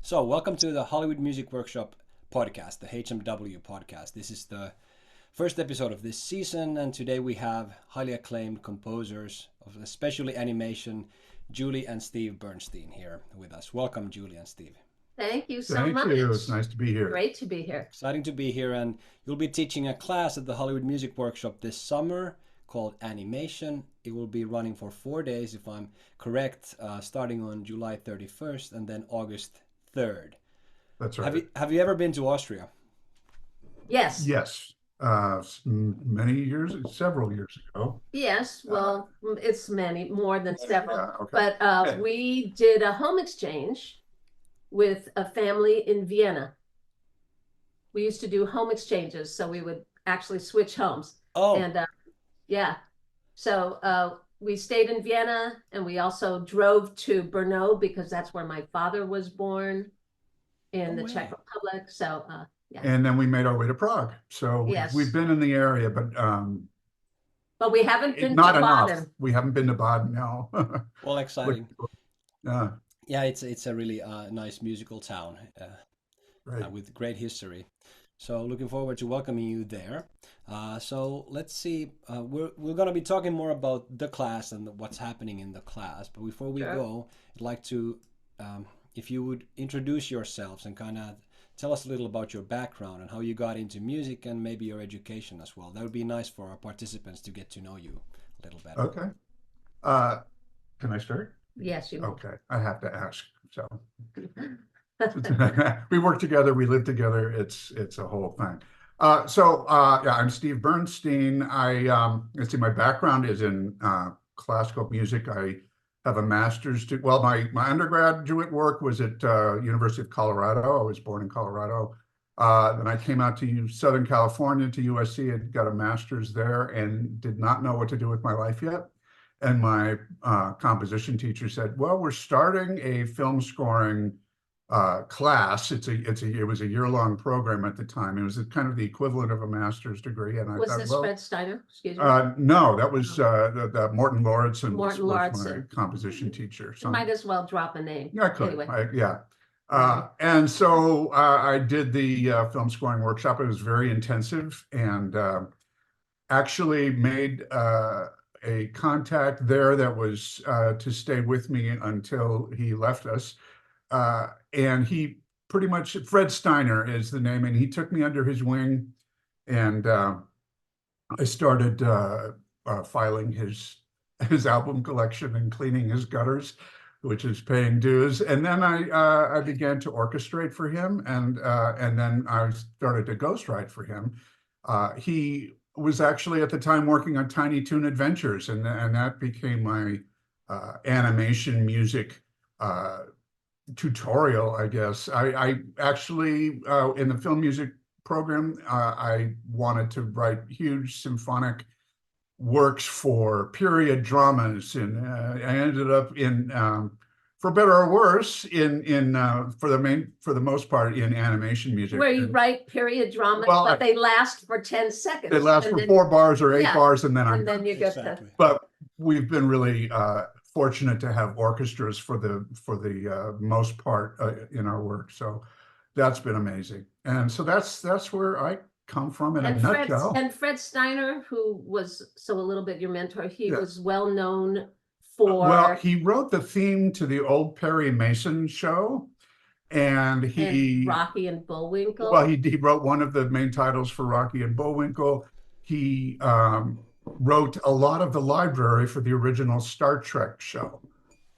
So, welcome to the Hollywood Music Workshop podcast, the HMW Podcast. This is the first episode of this season, and today we have highly acclaimed composers of especially animation, Julie and Steve Bernstein, here with us. Welcome, Julie and Steve. Thank you so Thank much. you. It's nice to be here. Great to be here. Exciting to be here, and you'll be teaching a class at the Hollywood Music Workshop this summer called Animation. It will be running for 4 days, if I'm correct, starting on July 31st and then August 3rd. That's right. Have you ever been to Austria? Yes. Yes. Several years ago. Yes. Well, it's more than several. Yeah, okay. But we did a home exchange with a family in Vienna. We used to do home exchanges, so we would actually switch homes. Oh, And yeah. So we stayed in Vienna, and we also drove to Brno because that's where my father was born in the Czech Republic. So yeah. And then we made our way to Prague. So Yes. we've been in the area, But we haven't been not to enough. Baden. We haven't been to Baden now. well, exciting. Uh, Yeah, it's a really nice musical town right. with great history. So looking forward to welcoming you there. So let's see. We're going to be talking more about the class and what's happening in the class. But before we Sure. go, I'd like to, if you would introduce yourselves and kind of tell us a little about your background and how you got into music and maybe your education as well. That would be nice for our participants to get to know you a little better. Okay. Can I start? Yes, you. Okay. I have to ask. So we work together, we live together. It's a whole thing. Yeah, I'm Steve Bernstein. Let's see, my background is in classical music. I have a master's. My undergraduate work was at University of Colorado. I was born in Colorado. Then I came out to Southern California to USC and got a master's there and did not know what to do with my life yet. And my composition teacher said, "Well, we're starting a film scoring class. It was a year-long program at the time. It was kind of the equivalent of a master's degree." And I Was thought, this well, Fred Steiner? Excuse me. no, that was the Morton Lauritsen Morton was my Lauritsen. composition teacher. You might as well drop a name. Yeah, I could. Anyway. Yeah. And so I did the film scoring workshop. It was very intensive and actually made a contact there that was to stay with me until he left us. And he pretty much, Fred Steiner is the name, and he took me under his wing, and I started filing his album collection and cleaning his gutters, which is paying dues. And then I began to orchestrate for him, and then I started to ghostwrite for him. He was actually at the time working on Tiny Toon Adventures, and that became my animation music tutorial, I guess. I actually, in the film music program, I wanted to write huge symphonic works for period dramas, and I ended up in, for better or worse, for the most part, in animation music. Where you write period dramas, Well, but they last for 10 seconds. They last and for then- 4 bars or 8 Yeah. bars, and then I'm And then you get Exactly. but we've been really fortunate to have orchestras for the most part in our work. So that's been amazing. And so that's where I come from in a nutshell. Fred Steiner, who was a little bit your mentor, he Yeah. was well known for Well, he wrote the theme to the old Perry Mason show, and and Rocky and Bullwinkle. well, he wrote one of the main titles for Rocky and Bullwinkle. He wrote a lot of the library for the original Star Trek show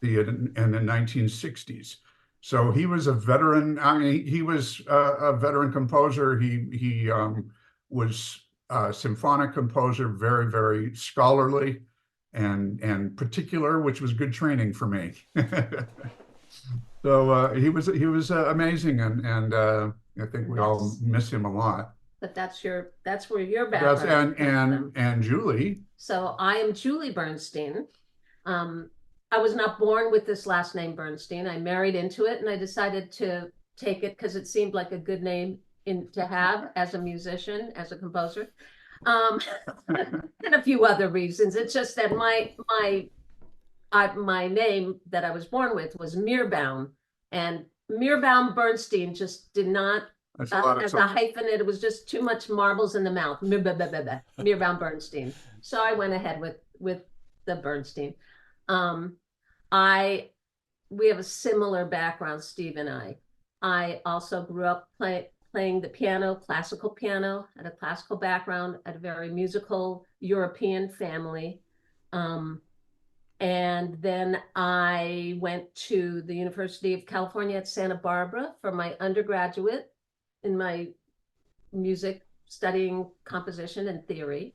in the 1960s. So he was a veteran. I mean, he was a veteran composer. He was a symphonic composer, very, very scholarly and particular, which was good training for me. So he was amazing, and I think we all miss him a lot. But that's where your background comes from. And Julie. So I am Julie Bernstein. I was not born with this last name Bernstein. I married into it, and I decided to take it because it seemed like a good name to have as a musician, as a composer, and a few other reasons. It's just that my name that I was born with was Meerbaum, and Mirbaum Bernstein just did not, That's a lot of as a hyphenate, it was just too much marbles in the mouth. Mirbaum Bernstein. So I went ahead with the Bernstein. We have a similar background, Steve and I. I also grew up playing the piano, classical piano, had a classical background, had a very musical European family. And then I went to the University of California at Santa Barbara for my undergraduate in my music, studying composition and theory.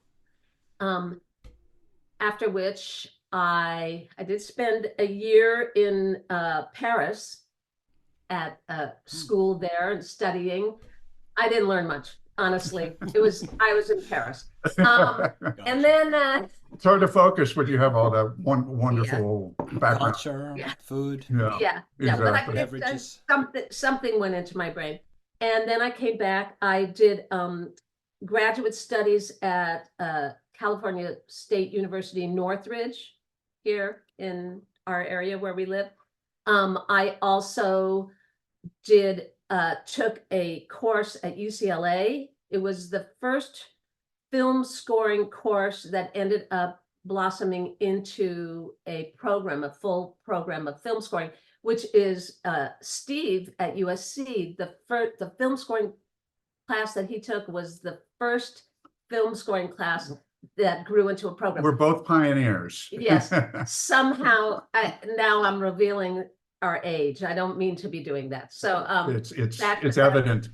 After which I did spend a year in Paris at a school there and studying. I didn't learn much, honestly. I was in Paris. And then it's hard to focus when you have all that wonderful background. Culture, food. Yeah. Exactly. Beverages. Something went into my brain. And then I came back. I did graduate studies at California State University, Northridge, here in our area where we live. I also took a course at UCLA. It was the first film scoring course that ended up blossoming into a full program of film scoring, which is Steve at USC. The film scoring class that he took was the first film scoring class that grew into a program. We're both pioneers. Yes. Somehow, now I'm revealing our age. I don't mean to be doing that. So it's evident.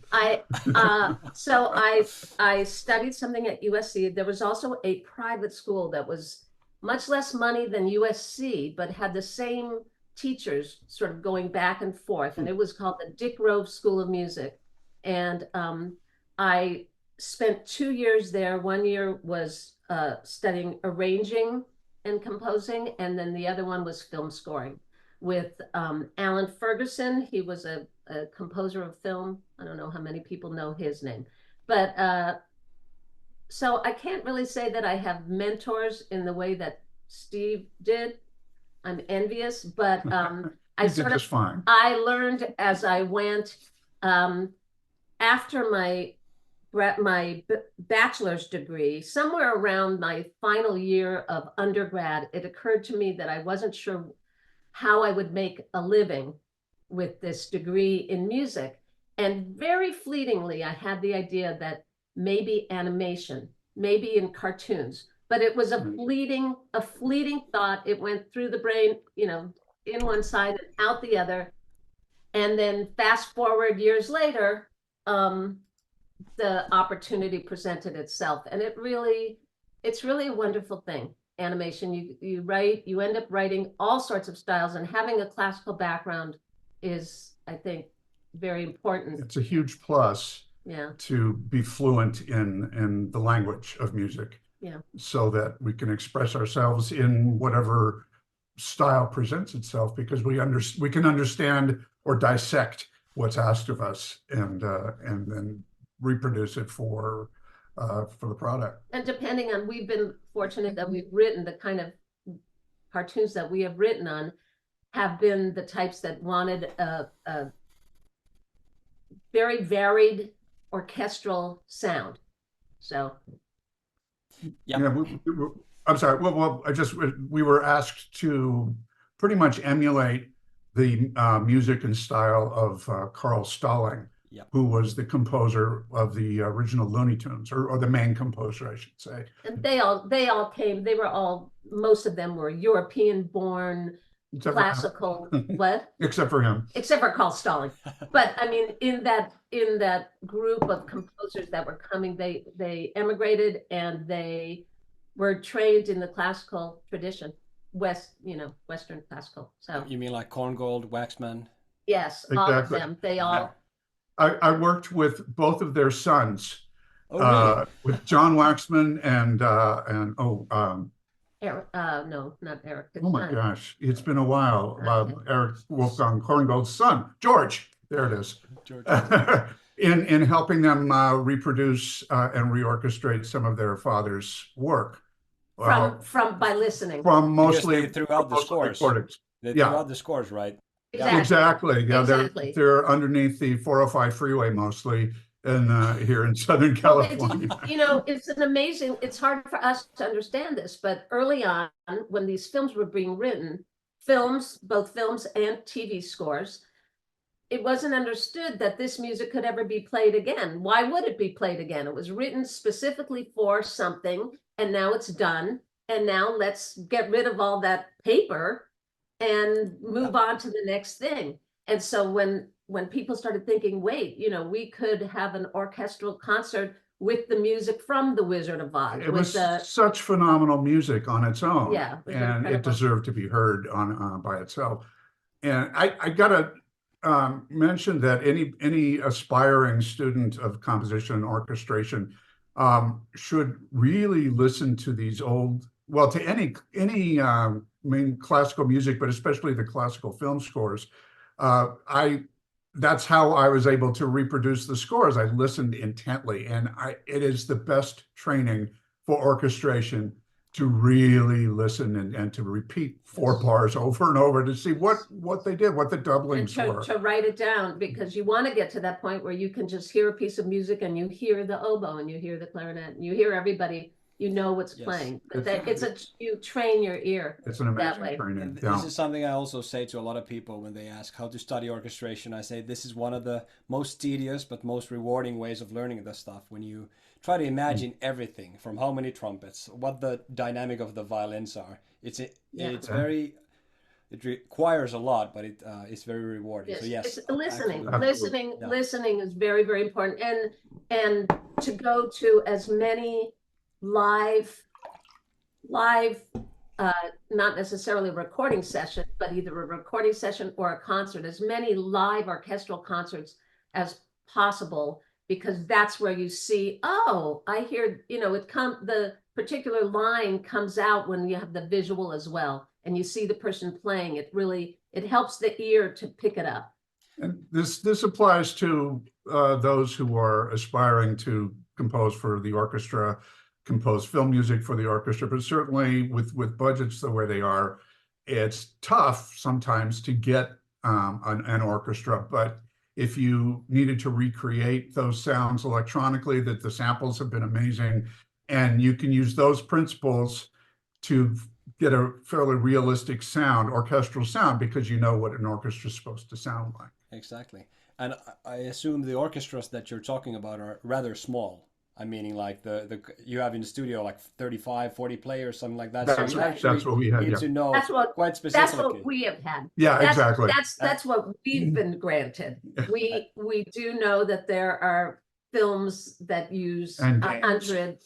So I studied something at USC. There was also a private school that was much less money than USC, but had the same teachers sort of going back and forth. And it was called the Dick Grove School of Music. And I spent 2 years there. 1 year was studying arranging and composing, and then the other one was film scoring with Alan Ferguson. He was a composer of film. I don't know how many people know his name, but so I can't really say that I have mentors in the way that Steve did. I'm envious, but I did just fine. I learned as I went. After my bachelor's degree, somewhere around my final year of undergrad, it occurred to me that I wasn't sure how I would make a living with this degree in music. And very fleetingly, I had the idea that maybe animation, maybe in cartoons, but it was a fleeting thought. It went through the brain, in one side and out the other. And then fast forward years later, the opportunity presented itself, and it's really a wonderful thing. Animation, you end up writing all sorts of styles, and having a classical background is, I think, very important. It's a huge plus to be fluent in the language of music, so that we can express ourselves in whatever style presents itself, because we can understand or dissect what's asked of us, and then reproduce it for the product. And depending on, we've been fortunate that we've written the kind of cartoons that we have written on have been the types that wanted a very varied orchestral sound. So I'm sorry. Well, we were asked to pretty much emulate the music and style of Carl Stalling, who was the composer of the original Looney Tunes, or the main composer, I should say. And they all came. Most of them were European-born, classical. What? Except for him. Except for Carl Stalling. But I mean, in that group of composers that were coming, they emigrated and they were trained in the classical tradition, Western classical. So you mean like Korngold, Waxman? Yes, exactly. all of them. They all. I worked with both of their sons, really? with John Waxman and Eric, no, not Eric. Oh my gosh, it's been a while. Eric Wolfgang Korngold's son, George. There it is. George. in helping them reproduce and reorchestrate some of their father's work. From by listening. From mostly throughout the scores. Recordings. They throughout the scores, right? Exactly. Yeah, Exactly. they're underneath the 405 freeway mostly, and here in Southern California. It's an amazing. It's hard for us to understand this, but early on, when these films were being written, both films and TV scores, it wasn't understood that this music could ever be played again. Why would it be played again? It was written specifically for something, and now it's done. And now let's get rid of all that paper and move on to the next thing. And so when people started thinking, wait, we could have an orchestral concert with the music from The Wizard of Oz. It was such phenomenal music on its own. Yeah, and it deserved to be heard on by itself. And I gotta mention that any aspiring student of composition and orchestration should really listen to these to any main classical music, but especially the classical film scores. That's how I was able to reproduce the scores. I listened intently, and it is the best training for orchestration to really listen and to repeat 4 bars over and over to see what they did, what the doublings were. To write it down, because you want to get to that point where you can just hear a piece of music and you hear the oboe and you hear the clarinet and you hear everybody. You know what's playing. You train your ear. It's an amazing training. This is something I also say to a lot of people when they ask how to study orchestration. I say this is one of the most tedious but most rewarding ways of learning this stuff. When you try to imagine everything from how many trumpets, what the dynamic of the violins are. It requires a lot, but it's very rewarding. Yes. So yes, it's listening. Absolutely. Listening is very, very important. And to go to as many live, not necessarily a recording session, but either a recording session or a concert, as many live orchestral concerts as possible, because that's where you see, I hear, the particular line comes out when you have the visual as well, and you see the person playing. It helps the ear to pick it up. And this applies to those who are aspiring to compose for the orchestra, compose film music for the orchestra, but certainly with budgets the way they are, it's tough sometimes to get an orchestra. But if you needed to recreate those sounds electronically, that the samples have been amazing, and you can use those principles to get a fairly realistic sound, orchestral sound, because you know what an orchestra is supposed to sound like. Exactly. And I assume the orchestras that you're talking about are rather small. I mean, like the you have in the studio like 35, 40 players, something like that. That's what we had. Need to know quite specifically. That's what we have had. Yeah, exactly. That's what we've been granted. We do know that there are films that use And 100,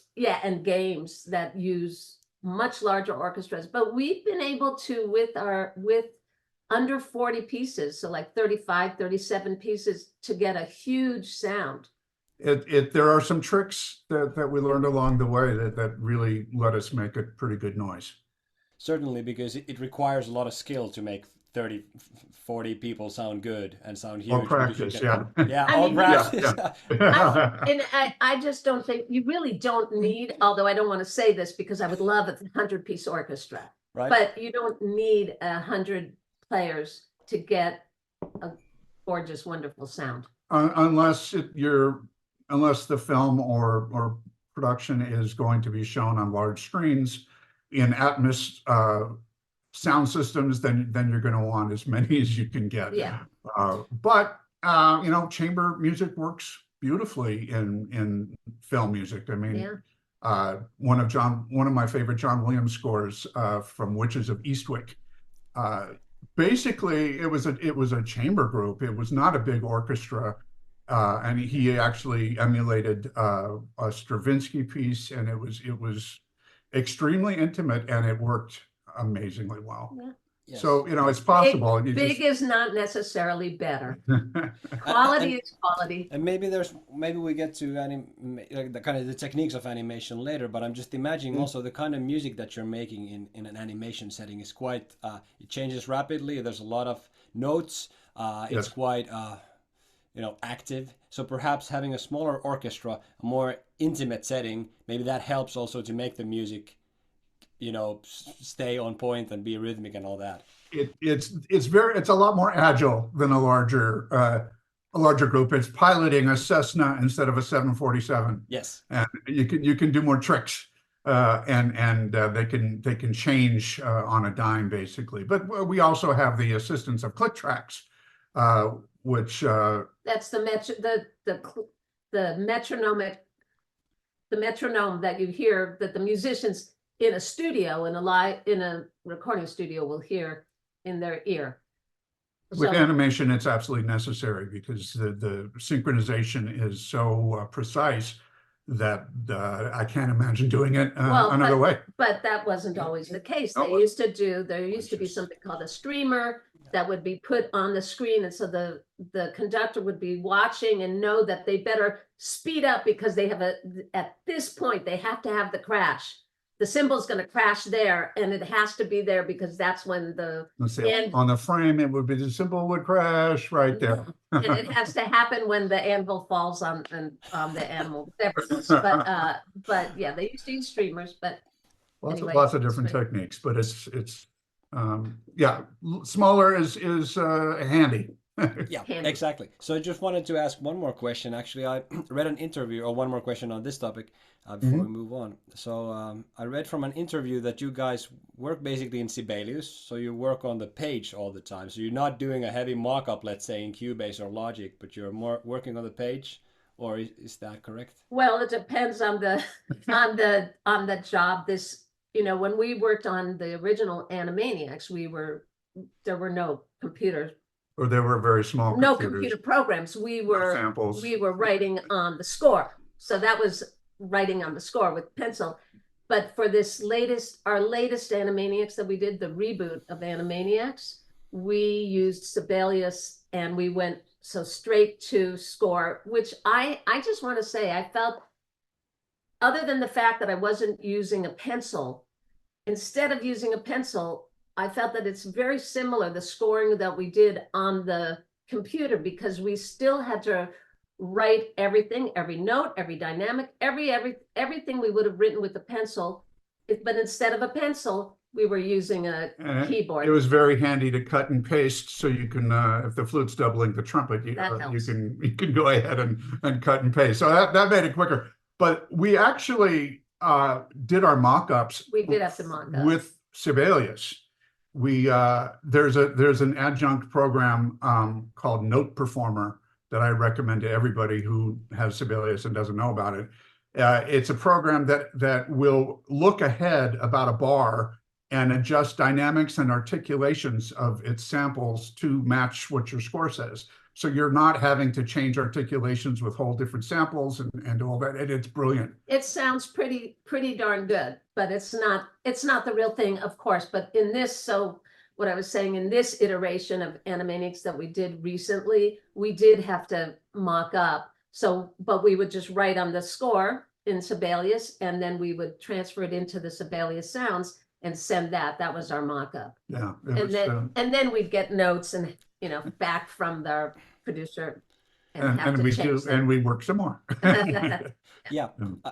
and games that use much larger orchestras. But we've been able to, with under 40 pieces, so like 35, 37 pieces, to get a huge sound. There are some tricks that we learned along the way that really let us make a pretty good noise. Certainly, because it requires a lot of skill to make 30, 40 people sound good and sound huge. All practice, Yeah, all practice. And I just don't think you really don't need, although I don't want to say this because I would love a 100-piece orchestra, Right. But you don't need 100 players to get a gorgeous, wonderful sound. Unless the film or production is going to be shown on large screens in Atmos sound systems, then you're going to want as many as you can get. Yeah. But chamber music works beautifully in film music. I mean, one of my favorite John Williams scores from Witches of Eastwick. Basically, it was a chamber group. It was not a big orchestra. And he actually emulated a Stravinsky piece, and it was extremely intimate, and it worked amazingly well. Yeah. Yes. So it's possible. Big is not necessarily better. Quality is quality. And maybe we get to the kind of the techniques of animation later. But I'm just imagining also the kind of music that you're making in an animation setting is quite. It changes rapidly. There's a lot of notes. It's quite. Active. So perhaps having a smaller orchestra, a more intimate setting, maybe that helps also to make the music stay on point and be rhythmic and all that. It's a lot more agile than a larger group. It's piloting a Cessna instead of a 747. Yes. And you can do more tricks, and they can change on a dime basically. But we also have the assistance of click tracks, which that's the metronome that you hear, that the musicians in a studio, in a recording studio, will hear in their ear. With animation, it's absolutely necessary because the synchronization is so precise that I can't imagine doing it another way. But that wasn't always the case. There used to be something called a streamer that would be put on the screen, and so the conductor would be watching and know that they better speed up because they have at this point they have to have the crash. The cymbal's going to crash there, and it has to be there because that's when on the frame it would be the cymbal would crash right there. And it has to happen when the anvil falls on the animal, whatever it is. But yeah, they used to use streamers, but lots of different techniques, but it's smaller is handy. Yeah, exactly. So I just wanted to ask one more question. Actually, I read an interview, or one more question on this topic before we move on. So I read from an interview that you guys work basically in Sibelius, so you work on the page all the time. So you're not doing a heavy mock-up, let's say, in Cubase or Logic, but you're more working on the page. Or is that correct? Well, it depends on the on the job. When we worked on the original Animaniacs, there were no computers. Or there were very small no computer programs. We were writing on the score. So that was writing on the score with pencil. But for our latest Animaniacs that we did, the reboot of Animaniacs, we used Sibelius, and we went straight to score, which I just want to say, I felt, other than the fact that I wasn't using a pencil, instead of using a pencil, I felt that it's very similar, the scoring that we did on the computer, because we still had to write everything, every note, every dynamic, everything we would have written with a pencil. But instead of a pencil, we were using a keyboard. It was very handy to cut and paste, so you can, if the flute's doubling the trumpet, you can go ahead and cut and paste. So that made it quicker. But we actually did our mock-ups. We did have to mock up with Sibelius. There's an adjunct program called Note Performer that I recommend to everybody who has Sibelius and doesn't know about it. It's a program that will look ahead about a bar and adjust dynamics and articulations of its samples to match what your score says. So you're not having to change articulations with whole different samples and all that. And it's brilliant. It sounds pretty darn good, but it's not the real thing, of course. But in this, what I was saying, in this iteration of Animaniacs that we did recently, we did have to mock up. But we would just write on the score in Sibelius, and then we would transfer it into the Sibelius sounds and send that. That was our mock-up. Yeah. And then we'd get notes and back from the producer, and we work some more. Yeah,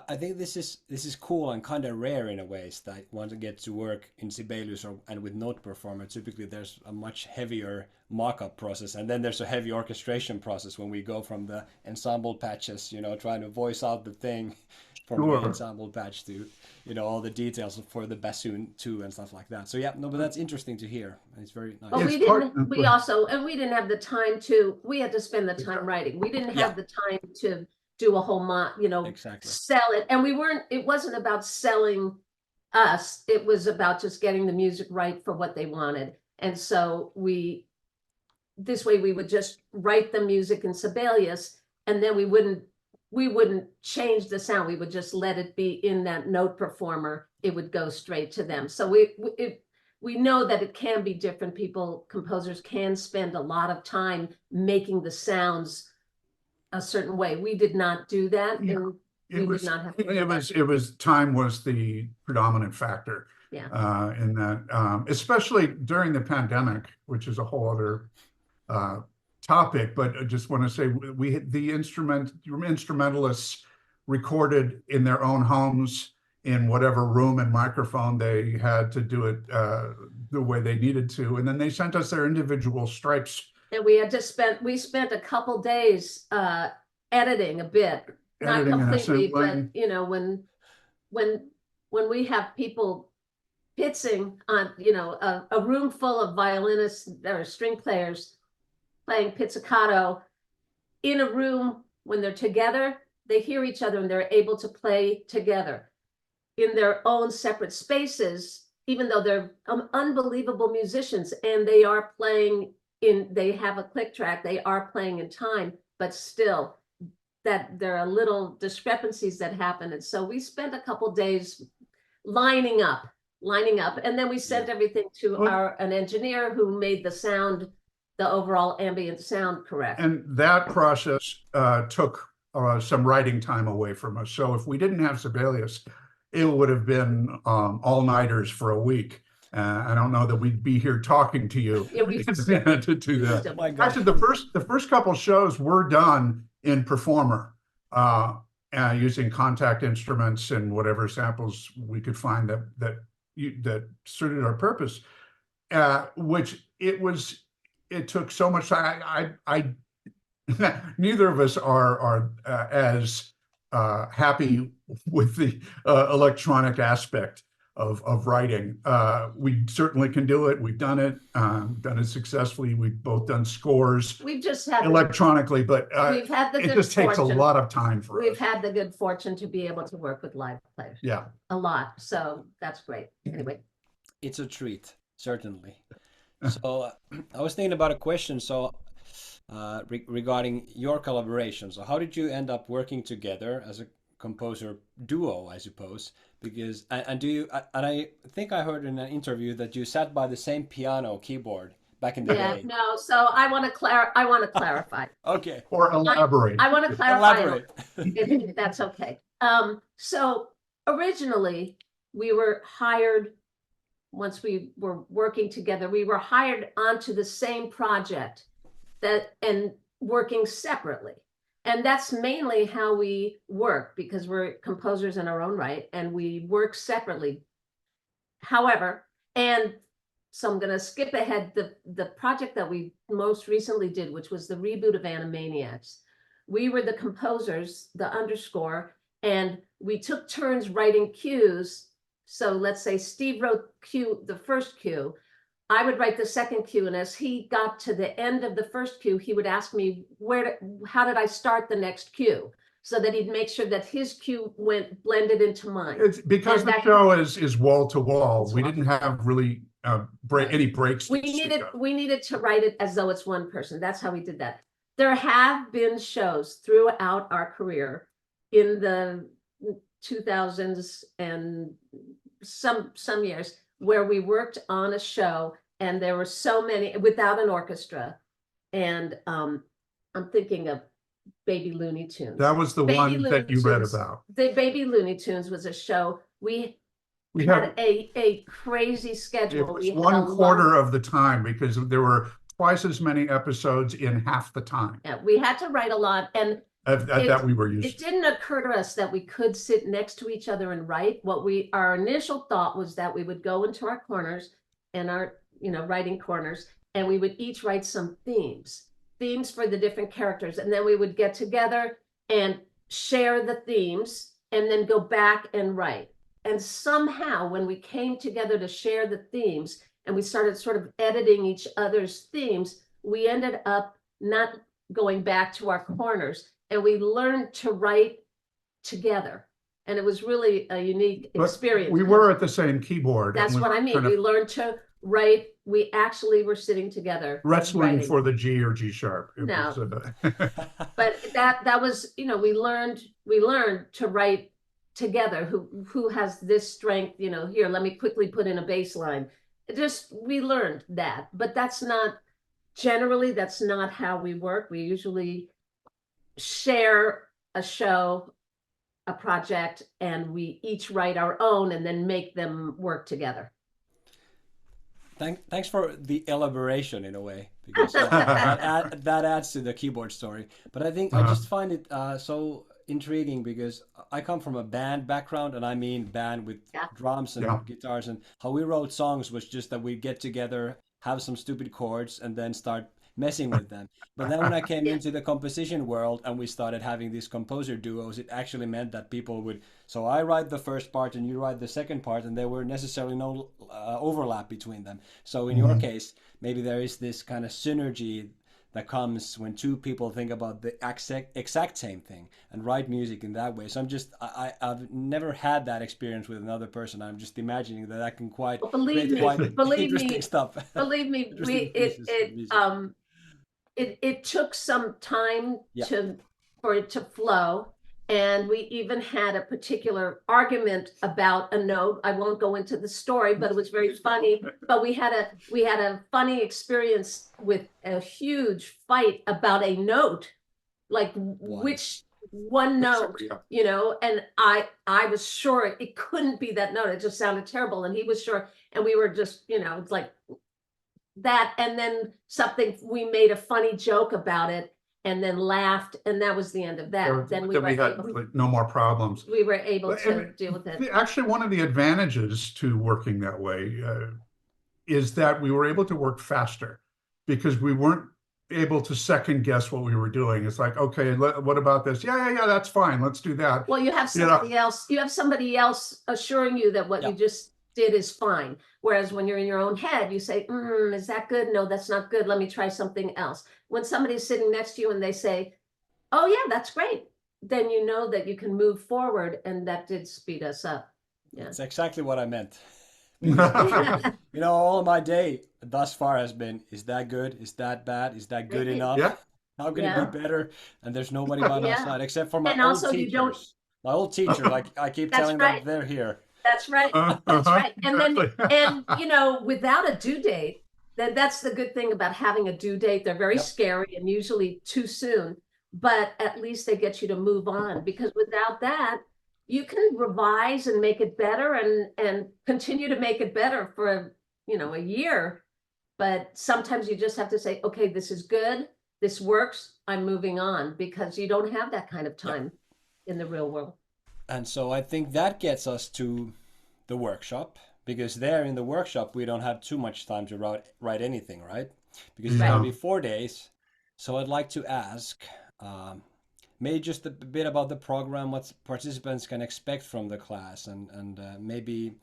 I think this is cool and kind of rare in a way, that once it gets to work in Sibelius and with Note Performer, typically there's a much heavier mock-up process, and then there's a heavy orchestration process when we go from the ensemble patches, trying to voice out the thing from the ensemble patch to, all the details for the bassoon too and stuff like that. So yeah, no, but that's interesting to hear. It's very nice. But we didn't have the time we had to spend the time writing. We didn't have the time to do a whole exactly. Sell it. And it wasn't about selling us. It was about just getting the music right for what they wanted. And so this way we would just write the music in Sibelius, and then we wouldn't change the sound. We would just let it be in that Note Performer. It would go straight to them. So we know that it can be different. Composers can spend a lot of time making the sounds a certain way. We did not do that. Yeah. And time was the predominant factor. Yeah. In that, especially during the pandemic, which is a whole other topic, but I just want to say the instrumentalists recorded in their own homes in whatever room and microphone they had to do it the way they needed to. And then they sent us their individual stripes. And we spent a couple days editing a bit, not Editing and completely, but assembling. you know, when we have people pitzing on, you know, a room full of violinists or string players playing pizzicato in a room, when they're together, they hear each other and they're able to play together in their own separate spaces, even though they're unbelievable musicians and they are playing they have a click track, they are playing in time, but still that there are little discrepancies that happen. And so we spent a couple days lining up, and then we sent everything to an engineer who made the sound, the overall ambient sound correct. And that process took some writing time away from us. So if we didn't have Sibelius, it would have been all-nighters for a week. I don't know that we'd be here talking to you to do that. Actually, the first couple shows were done in Performer, using contact instruments and whatever samples we could find that suited our purpose. Which it took so much time. I neither of us are as happy with the electronic aspect of writing. We certainly can do it. We've done it successfully. We've both done scores. We've just had electronically, but we've had the it just takes a lot of time for us. We've had the good fortune to be able to work with live players. Yeah, a lot. So that's great. Anyway, it's a treat, certainly. So I was thinking about a question. So regarding your collaboration. So how did you end up working together as a composer duo, I suppose? Because I think I heard in an interview that you sat by the same piano keyboard back in the day. No. So I want to clarify. Okay. Or elaborate. I want to clarify. Elaborate. If that's okay. So originally we were hired. Once we were working together, we were hired onto the same project and working separately. And that's mainly how we work, because we're composers in our own right and we work separately. However, and so I'm going to skip ahead, the project that we most recently did, which was the reboot of Animaniacs. We were the composers, the underscore, and we took turns writing cues. So let's say Steve wrote the first cue. I would write the second cue, and as he got to the end of the first cue, he would ask me how did I start the next cue, so that he'd make sure that his cue blended into mine. It's because the show is wall to wall. We didn't have really any breaks. We needed to write it as though it's one person. That's how we did that. There have been shows throughout our career in the 2000s and some years where we worked on a show and there were so many without an orchestra. And I'm thinking of Baby Looney Tunes. That was the one that you read about. The Baby Looney Tunes was a show. We had a crazy schedule. It was 1/4 of the time, because there were twice as many episodes in half the time. Yeah, we had to write a lot, and that we were used. It didn't occur to us that we could sit next to each other and write. Our initial thought was that we would go into our corners and our writing corners, and we would each write some themes for the different characters, and then we would get together and share the themes and then go back and write. And somehow when we came together to share the themes and we started sort of editing each other's themes, we ended up not going back to our corners, and we learned to write together. And it was really a unique experience. We were at the same keyboard. That's what I mean. We learned to write. We actually were sitting together. Wrestling for the G or G sharp. No. But that was, we learned to write together. Who has this strength, here, let me quickly put in a bass line. We learned that, but that's not how we work. We usually share a show, a project, and we each write our own and then make them work together. Thanks for the elaboration in a way, because that adds to the keyboard story. But I think I just find it so intriguing because I come from a band background, and I mean band with Yeah. drums and Yeah. guitars. And how we wrote songs was just that we get together, have some stupid chords, and then start messing with them. But then when I came Yeah. into the composition world and we started having these composer duos, it actually meant that people would. So I write the first part and you write the second part, and there were necessarily no overlap between them. So in your Mhm. case, maybe there is this kind of synergy that comes when two people think about the exact same thing and write music in that way. So I've never had that experience with another person. I'm just imagining that I can quite Well, believe create me, quite believe interesting me, stuff, believe me, interesting pieces of music. it took some time Yeah. for it to flow. And we even had a particular argument about a note. I won't go into the story, but it was very funny. But we had a funny experience with a huge fight about a note, like which one note, Yeah. and I was sure it couldn't be that note. It just sounded terrible. And he was sure, and we were just, it's like that. And then we made a funny joke about it and then laughed, and that was the end of that. Then we had like, no more problems. we were able to And deal with it. actually, one of the advantages to working that way is that we were able to work faster because we weren't able to second guess what we were doing. It's like, okay, what about this? Yeah, that's fine. Let's do that. Well, you have somebody else. You have somebody else assuring you that what you just did is fine. Whereas when you're in your own head, you say, is that good? No, that's not good. Let me try something else. When somebody's sitting next to you and they say, oh yeah, that's great, then you know that you can move forward, and that did speed us up. Yeah. That's exactly what I meant. All my day thus far has been, is that good? Is that bad? Is that good enough? Yeah. How can it be better? And there's nobody by my Yeah. side except for my And old also you don't- teachers. My old teacher, like I keep That's telling right. them they're here. That's right. That's right. And then, without a due date, that's the good thing about having a due date. They're very scary and usually too soon, but at least they get you to move on, because without that, you can revise and make it better and continue to make it better for, a year. But sometimes you just have to say, okay, this is good. This works. I'm moving on, because you don't have that kind of time in the real world. And so I think that gets us to the workshop, because there in the workshop, we don't have too much time to write anything, right? Because it's going to be 4 days. So I'd like to ask, maybe just a bit about the program, what participants can expect from the class, and maybe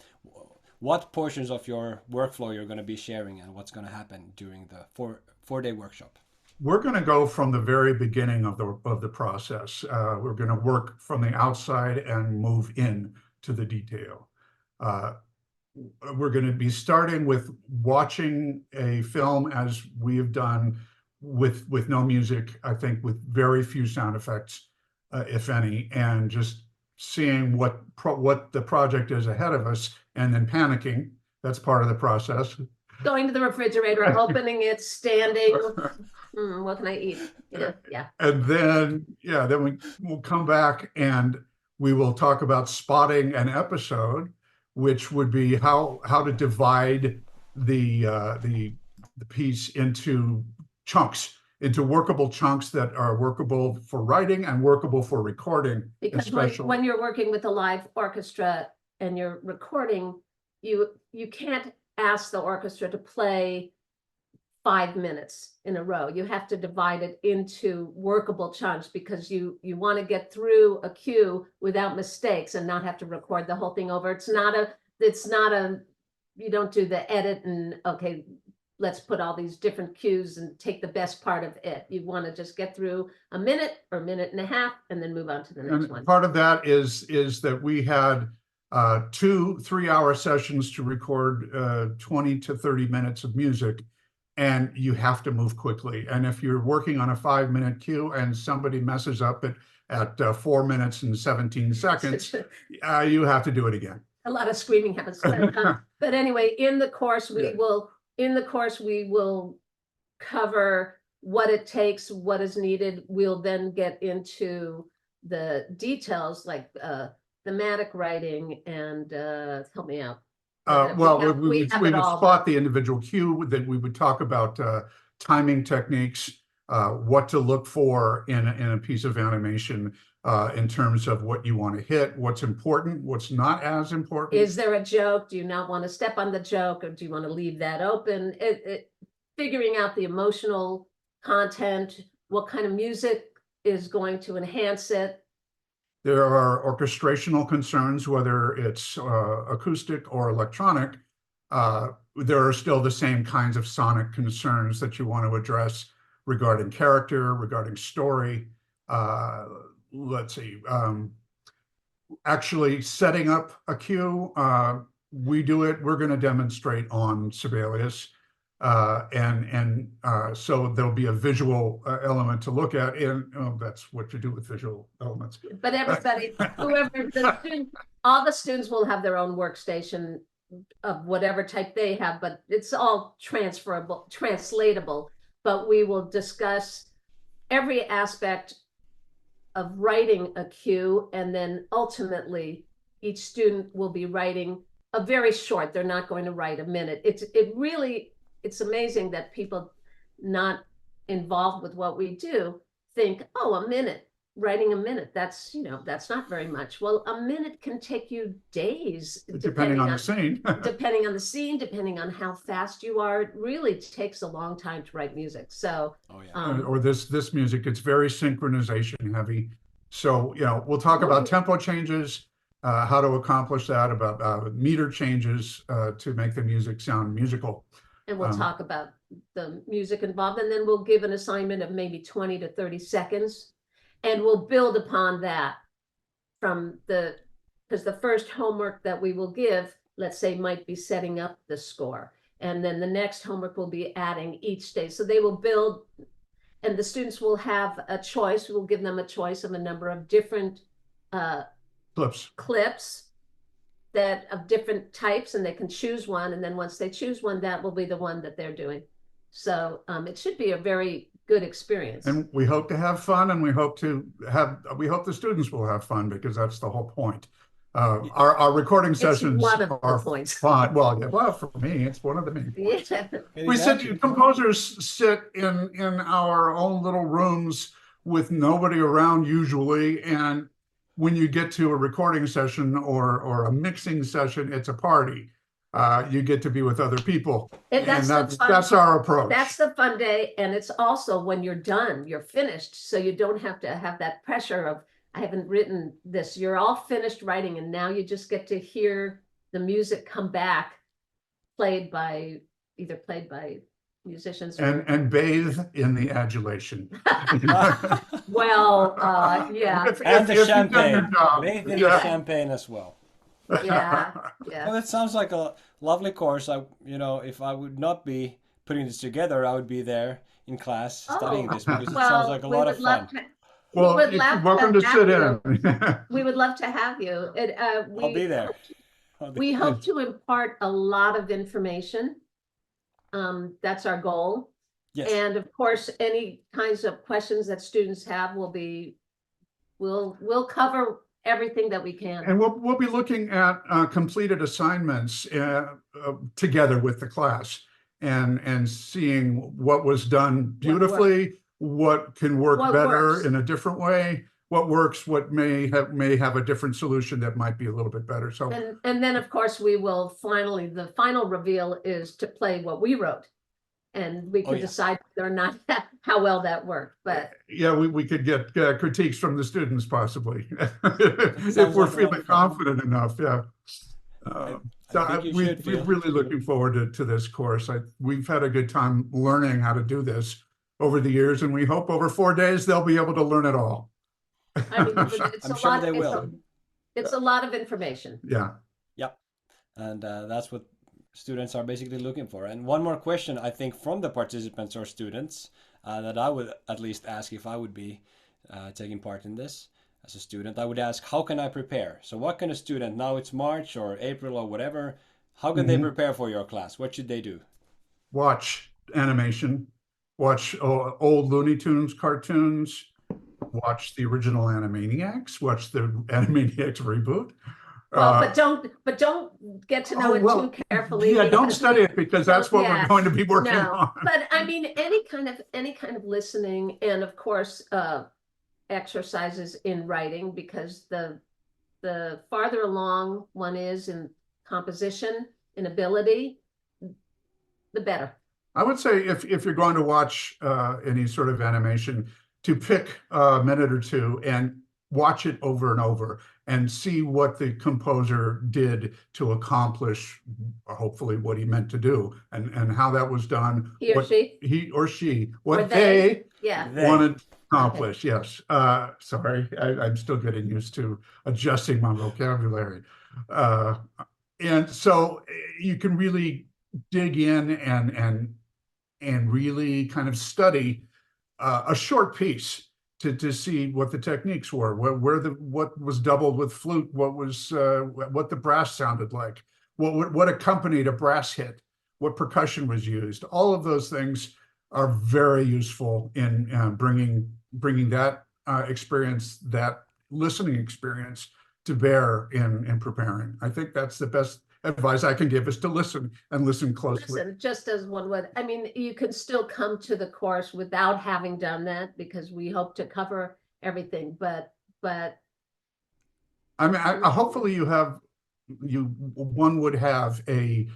what portions of your workflow you're going to be sharing and what's going to happen during the four-day workshop. We're going to go from the very beginning of the process. We're going to work from the outside and move in to the detail. We're going to be starting with watching a film, as we have done, with no music, I think, with very few sound effects, if any, and just seeing what the project is ahead of us, and then panicking. That's part of the process. Going to the refrigerator, opening it, standing. What can I eat? Yeah. And then we'll come back and we will talk about spotting an episode, which would be how to divide the piece into chunks, into workable chunks that are workable for writing and workable for recording. Because when you're working with a live orchestra and you're recording, you can't ask the orchestra to play 5 minutes in a row. You have to divide it into workable chunks, because you want to get through a cue without mistakes and not have to record the whole thing over. It's not a you don't do the edit and okay, let's put all these different cues and take the best part of it. You want to just get through a minute or a minute and a half and then move on to the next one. Part of that is that we had 2 3-hour sessions to record 20 to 30 minutes of music, and you have to move quickly. And if you're working on a 5-minute cue and somebody messes up at 4 minutes and 17 seconds, you have to do it again. A lot of screaming happens. But anyway, in the course we will cover what it takes, what is needed. We'll then get into the details, like thematic writing and help me out. We would spot the individual cue, that we would talk about timing techniques, what to look for in a piece of animation, in terms of what you want to hit, what's important, what's not as important. Is there a joke? Do you not want to step on the joke, or do you want to leave that open? Figuring out the emotional content, what kind of music is going to enhance it. There are orchestrational concerns, whether it's acoustic or electronic. There are still the same kinds of sonic concerns that you want to address regarding character, regarding story. Let's see, actually setting up a cue. We do it, we're going to demonstrate on Sibelius. So there'll be a visual element to look at, and that's what you do with visual elements. But everybody, all the students will have their own workstation of whatever type they have, but it's all translatable. But we will discuss every aspect of writing a cue, and then ultimately each student will be writing a very short. They're not going to write a minute. It's amazing that people not involved with what we do think, oh, a minute, writing a minute, that's not very much. Well, a minute can take you days, depending on the scene. Depending on the scene, depending on how fast you are. It really takes a long time to write music. So, or this music, it's very synchronization heavy. So, we'll talk about tempo changes, how to accomplish that, about meter changes to make the music sound musical. And we'll talk about the music involved, and then we'll give an assignment of maybe 20 to 30 seconds. And we'll build upon that because the first homework that we will give, let's say, might be setting up the score. And then the next homework will be adding each stage. So they will build, and the students will have a choice. We'll give them a choice of a number of different clips that of different types, and they can choose one. And then once they choose one, that will be the one that they're doing. So it should be a very good experience. And we hope to have fun, and we hope the students will have fun, because that's the whole point. Our recording sessions are fun. Well, for me, it's one of the main points. Yeah. Composers sit in our own little rooms with nobody around usually, and when you get to a recording session or a mixing session, it's a party. You get to be with other people. And that's our approach. That's the fun day. And it's also when you're done, you're finished. So you don't have to have that pressure of, I haven't written this. You're all finished writing, and now you just get to hear the music come back, played by musicians. And bathe in the adulation. Well, yeah. And the champagne. Bathe in the champagne as well. Yeah. Well, that sounds like a lovely course. If I would not be putting this together, I would be there in class studying this, because it sounds like a lot of fun. Welcome to sit in. We would love to have you. I'll be there. We hope to impart a lot of information. That's our goal. Yes. And of course, any kinds of questions that students have we'll cover everything that we can. And we'll be looking at completed assignments together with the class, and seeing what was done beautifully, what can work better in a different way, what works, what may have a different solution that might be a little bit better. So and then of course we will the final reveal is to play what we wrote, and we can decide whether or not how well that worked. But yeah, we could get critiques from the students possibly if we're feeling confident enough. Yeah. We're really looking forward to this course. We've had a good time learning how to do this over the years, and we hope over 4 days they'll be able to learn it all. I'm sure they will. It's a lot of information. Yeah. Yep. And that's what students are basically looking for. And one more question, I think, from the participants or students that I would at least ask if I would be taking part in this as a student. I would ask, how can I prepare? So what can a student, now it's March or April or whatever, how can they prepare for your class? What should they do? Watch animation, watch old Looney Tunes cartoons, watch the original Animaniacs, watch the Animaniacs reboot. But don't get to know it too carefully. Yeah, don't study it because that's what we're going to be working on. But I mean, any kind of listening, and of course, exercises in writing, because the farther along one is in composition and ability, the better. I would say if you're going to watch any sort of animation, to pick a minute or two and watch it over and over and see what the composer did to accomplish, hopefully, what he meant to do, and how that was done. He or she, what they wanted to accomplish. Okay. Yes. Sorry, I'm still getting used to adjusting my vocabulary. And so you can really dig in and really kind of study a short piece to see what the techniques were, what was doubled with flute, what the brass sounded like, what accompanied a brass hit, what percussion was used. All of those things are very useful in bringing that experience, that listening experience, to bear in preparing. I think that's the best advice I can give, is to listen and listen closely. Listen, just as one would. I mean, you can still come to the course without having done that, because we hope to cover everything. But I mean, hopefully one would have a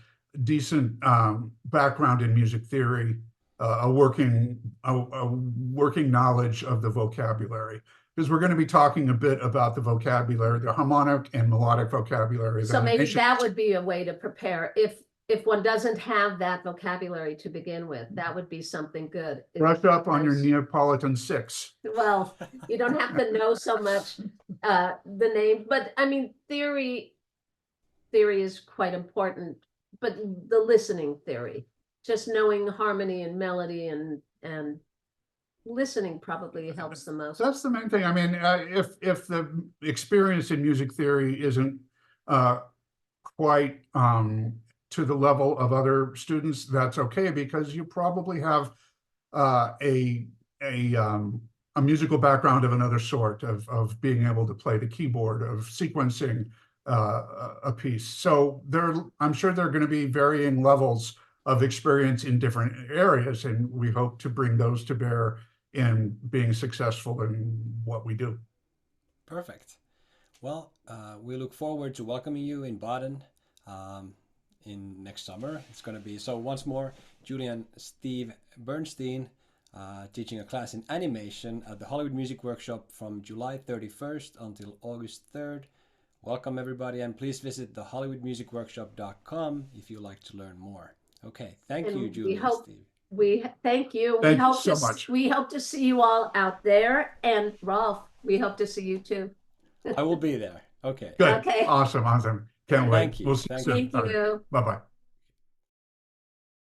decent background in music theory, a working knowledge of the vocabulary, because we're going to be talking a bit about the vocabulary, the harmonic and melodic vocabulary. So maybe that would be a way to prepare. If one doesn't have that vocabulary to begin with, that would be something good. Brush up on your Neapolitan 6. Well, you don't have to know so much the name, but I mean, theory is quite important, but the listening theory, just knowing harmony and melody and listening probably helps the most. That's the main thing. I mean, if the experience in music theory isn't quite to the level of other students, that's okay, because you probably have a musical background of another sort, of being able to play the keyboard, of sequencing a piece. So I'm sure there are going to be varying levels of experience in different areas, and we hope to bring those to bear in being successful in what we do. Perfect. Well, we look forward to welcoming you in Baden in next summer. It's going to be, so once more, Julie Steve Bernstein teaching a class in animation at the Hollywood Music Workshop from July 31st until August 3rd. Welcome everybody, and please visit the hollywoodmusicworkshop.com if you'd like to learn more. Okay, thank you, Julie and Steve. Thank you. Thank you so much. We hope to see you all out there, and Rolf, we hope to see you too. I will be there. Okay. Good. Okay. Awesome. Can't wait. Thank you. We'll see you soon. Thank you. Bye-bye.